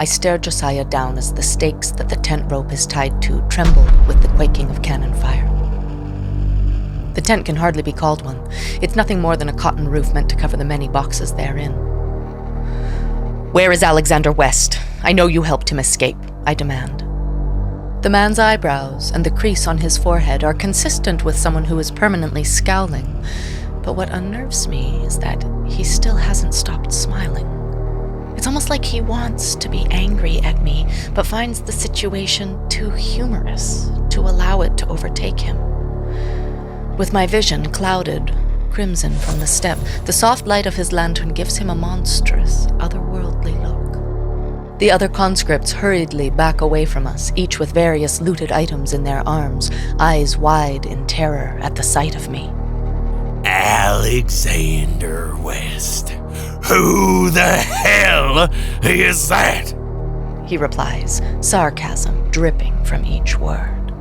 I stared Josiah down as the stakes that the tent rope is tied to trembled with the quaking of cannon fire. The tent can hardly be called one. It's nothing more than a cotton roof meant to cover the many boxes therein. "Where is Alexander West? I know you helped him escape," I demand. The man's eyebrows and the crease on his forehead are consistent with someone who is permanently scowling, but what unnerves me is that he still hasn't stopped smiling. It's almost like he wants to be angry at me, but finds the situation too humorous to allow it to overtake him. With my vision clouded, crimson from the step, the soft light of his lantern gives him a monstrous, otherworldly look. The other conscripts hurriedly back away from us, each with various looted items in their arms, eyes wide in terror at the sight of me. "Alexander West. Who the hell is that?" he replies, sarcasm dripping from each word.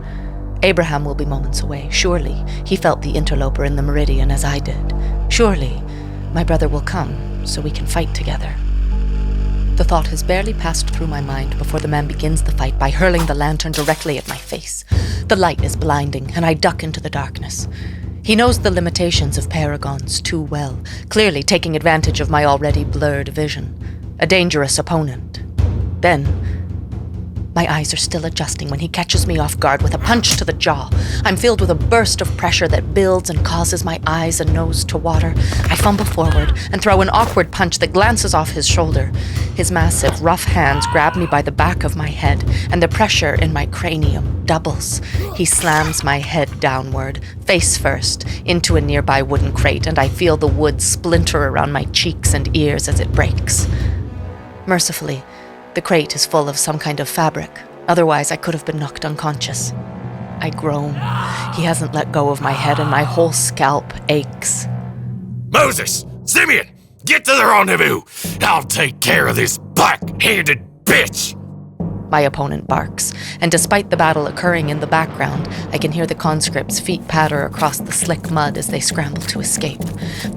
Abraham will be moments away. Surely he felt the interloper in the meridian as I did. Surely my brother will come so we can fight together. The thought has barely passed through my mind before the man begins the fight by hurling the lantern directly at my face. The light is blinding, and I duck into the darkness. He knows the limitations of paragons too well, clearly taking advantage of my already blurred vision. A dangerous opponent. Then, my eyes are still adjusting when he catches me off guard with a punch to the jaw. I'm filled with a burst of pressure that builds and causes my eyes and nose to water. I fumble forward and throw an awkward punch that glances off his shoulder. His massive, rough hands grab me by the back of my head, and the pressure in my cranium doubles. He slams my head downward, face first, into a nearby wooden crate, and I feel the wood splinter around my cheeks and ears as it breaks. Mercifully, the crate is full of some kind of fabric. Otherwise, I could have been knocked unconscious. I groan. He hasn't let go of my head, and my whole scalp aches. "Moses! Simeon! Get to the rendezvous! I'll take care of this black-handed bitch!" My opponent barks, and despite the battle occurring in the background, I can hear the conscripts' feet patter across the slick mud as they scramble to escape.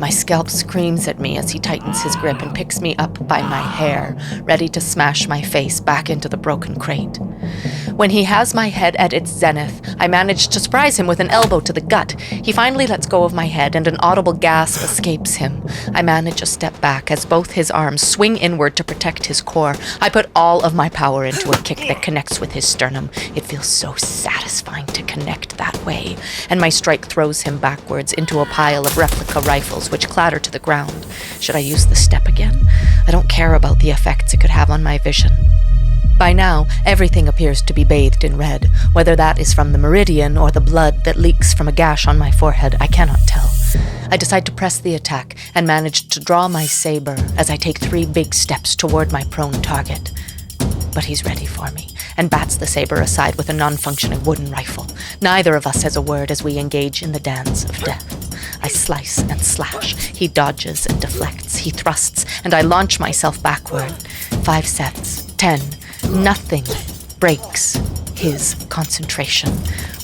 My scalp screams at me as he tightens his grip and picks me up by my hair, ready to smash my face back into the broken crate. When he has my head at its zenith, I manage to surprise him with an elbow to the gut. He finally lets go of my head, and an audible gasp escapes him. I manage a step back as both his arms swing inward to protect his core. I put all of my power into a kick that connects with his sternum. It feels so satisfying to connect that way, and my strike throws him backwards into a pile of replica rifles which clatter to the ground. Should I use the step again? I don't care about the effects it could have on my vision. By now, everything appears to be bathed in red. Whether that is from the meridian or the blood that leaks from a gash on my forehead, I cannot tell. I decide to press the attack and manage to draw my saber as I take 3 big steps toward my prone target. But he's ready for me, and bats the saber aside with a non-functioning wooden rifle. Neither of us says a word as we engage in the dance of death. I slice and slash. He dodges and deflects. He thrusts, and I launch myself backward. 5 sets. 10. Nothing breaks his concentration.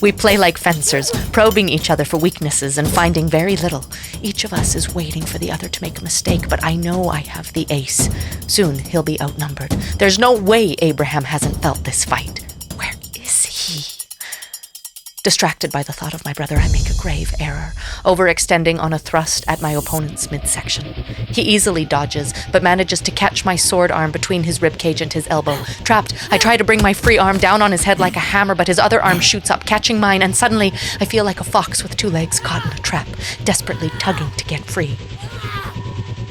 We play like fencers, probing each other for weaknesses and finding very little. Each of us is waiting for the other to make a mistake, but I know I have the ace. Soon he'll be outnumbered. There's no way Abraham hasn't felt this fight. Where is he? Distracted by the thought of my brother, I make a grave error, overextending on a thrust at my opponent's midsection. He easily dodges, but manages to catch my sword arm between his ribcage and his elbow. Trapped, I try to bring my free arm down on his head like a hammer, but his other arm shoots up, catching mine, and suddenly I feel like a fox with 2 legs caught in a trap, desperately tugging to get free.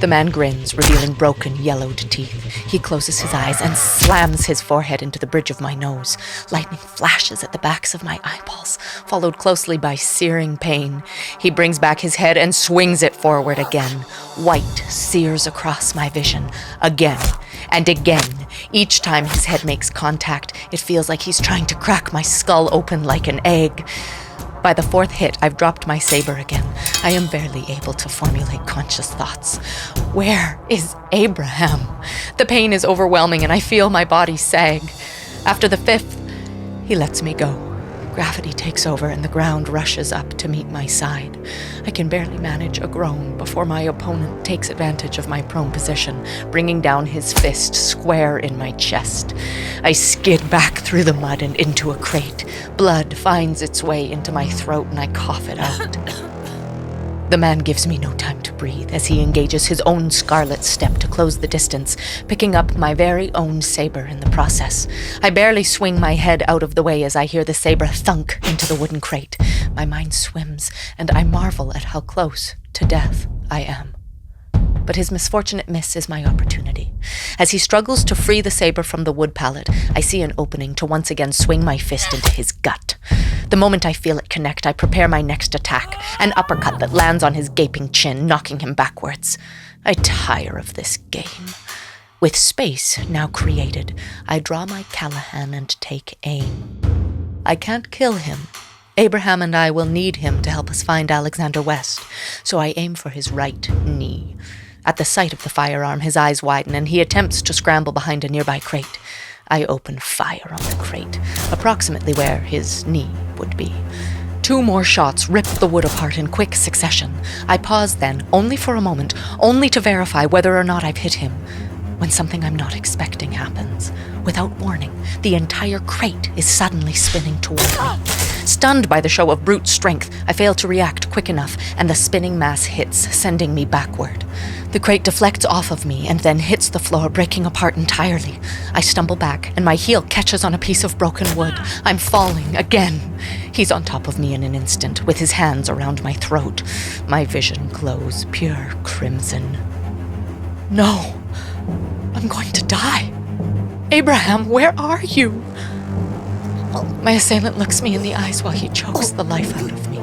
The man grins, revealing broken, yellowed teeth. He closes his eyes and slams his forehead into the bridge of my nose. Lightning flashes at the backs of my eyeballs, followed closely by searing pain. He brings back his head and swings it forward again. White sears across my vision. Again and again. Each time his head makes contact, it feels like he's trying to crack my skull open like an egg. By the 4th hit, I've dropped my saber again. I am barely able to formulate conscious thoughts. Where is Abraham? The pain is overwhelming and I feel my body sag. After the 5th, he lets me go, Gravity takes over and the ground rushes up to meet my side. I can barely manage a groan before my opponent takes advantage of my prone position, bringing down his fist square in my chest. I skid back through the mud and into a crate. Blood finds its way into my throat and I cough it out. The man gives me no time to breathe as he engages his own scarlet step to close the distance, picking up my very own saber in the process. I barely swing my head out of the way as I hear the saber thunk into the wooden crate. My mind swims, and I marvel at how close to death I am. But his misfortunate miss is my opportunity. As he struggles to free the saber from the wood pallet, I see an opening to once again swing my fist into his gut. The moment I feel it connect, I prepare my next attack, an uppercut that lands on his gaping chin, knocking him backwards. I tire of this game. With space now created, I draw my Callahan and take aim. I can't kill him. Abraham and I will need him to help us find Alexander West, so I aim for his right knee. At the sight of the firearm, his eyes widen, and he attempts to scramble behind a nearby crate. I open fire on the crate, approximately where his knee would be. 2 more shots rip the wood apart in quick succession. I pause then, only for a moment, only to verify whether or not I've hit him, when something I'm not expecting happens. Without warning, the entire crate is suddenly spinning toward me. Stunned by the show of brute strength, I fail to react quick enough, and the spinning mass hits, sending me backward. The crate deflects off of me and then hits the floor, breaking apart entirely. I stumble back, and my heel catches on a piece of broken wood. I'm falling again. He's on top of me in an instant, with his hands around my throat. My vision glows pure crimson. No, I'm going to die. Abraham, where are you? My assailant looks me in the eyes while he chokes the life out of me.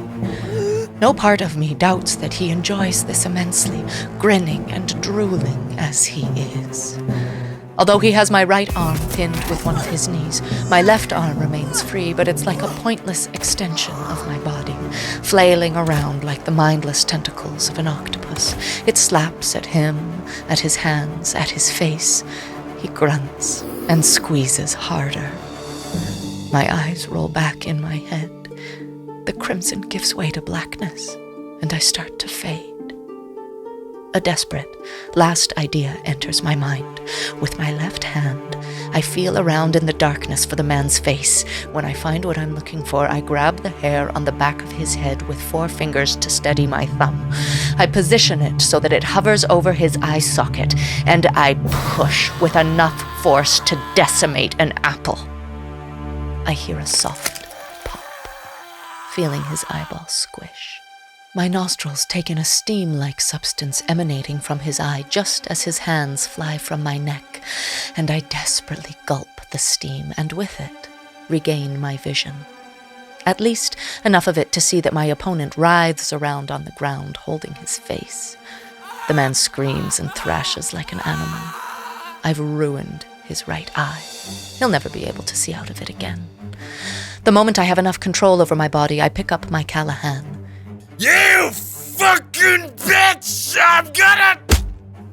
No part of me doubts that he enjoys this immensely, grinning and drooling as he is. Although he has my right arm pinned with one of his knees, my left arm remains free, but it's like a pointless extension of my body, flailing around like the mindless tentacles of an octopus. It slaps at him, at his hands, at his face. He grunts and squeezes harder. My eyes roll back in my head. The crimson gives way to blackness, and I start to fade. A desperate, last idea enters my mind. With my left hand, I feel around in the darkness for the man's face. When I find what I'm looking for, I grab the hair on the back of his head with 4 fingers to steady my thumb. I position it so that it hovers over his eye socket, and I push with enough force to decimate an apple. I hear a soft pop, feeling his eyeball squish. My nostrils take in a steam-like substance emanating from his eye just as his hands fly from my neck, and I desperately gulp the steam, and with it, regain my vision. At least enough of it to see that my opponent writhes around on the ground, holding his face. The man screams and thrashes like an animal. I've ruined his right eye. He'll never be able to see out of it again. The moment I have enough control over my body, I pick up my Callahan. You fucking bitch! I'm gonna...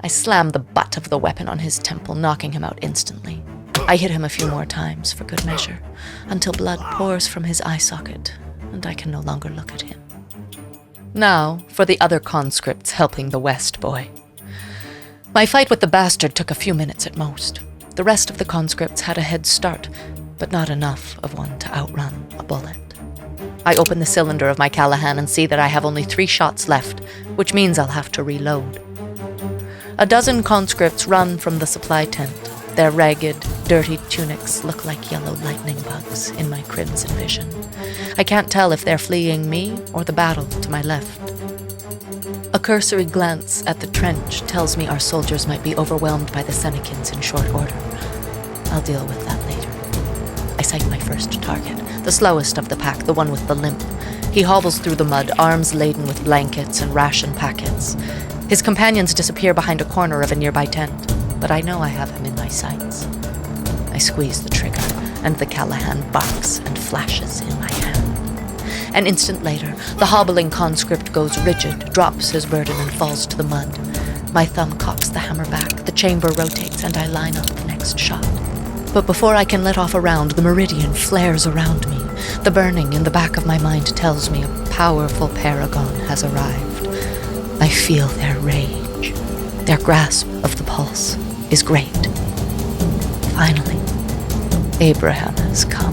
I slam the butt of the weapon on his temple, knocking him out instantly. I hit him a few more times for good measure, until blood pours from his eye socket, and I can no longer look at him. Now, for the other conscripts helping the West boy. My fight with the bastard took a few minutes at most. The rest of the conscripts had a head start, but not enough of one to outrun a bullet. I open the cylinder of my Callahan and see that I have only 3 shots left, which means I'll have to reload. A dozen conscripts run from the supply tent. Their ragged, dirty tunics look like yellow lightning bugs in my crimson vision. I can't tell if they're fleeing me or the battle to my left. A cursory glance at the trench tells me our soldiers might be overwhelmed by the Senecans in short order. I'll deal with that later. I sight my first target, the slowest of the pack, the one with the limp. He hobbles through the mud, arms laden with blankets and ration packets. His companions disappear behind a corner of a nearby tent, but I know I have him in my sights. I squeeze the trigger, and the Callahan barks and flashes in my hand. An instant later, the hobbling conscript goes rigid, drops his burden, and falls to the mud. My thumb cocks the hammer back, the chamber rotates, and I line up the next shot. But before I can let off a round, the meridian flares around me. The burning in the back of my mind tells me a powerful paragon has arrived. I feel their rage. Their grasp of the pulse is great. Finally, Abraham has come.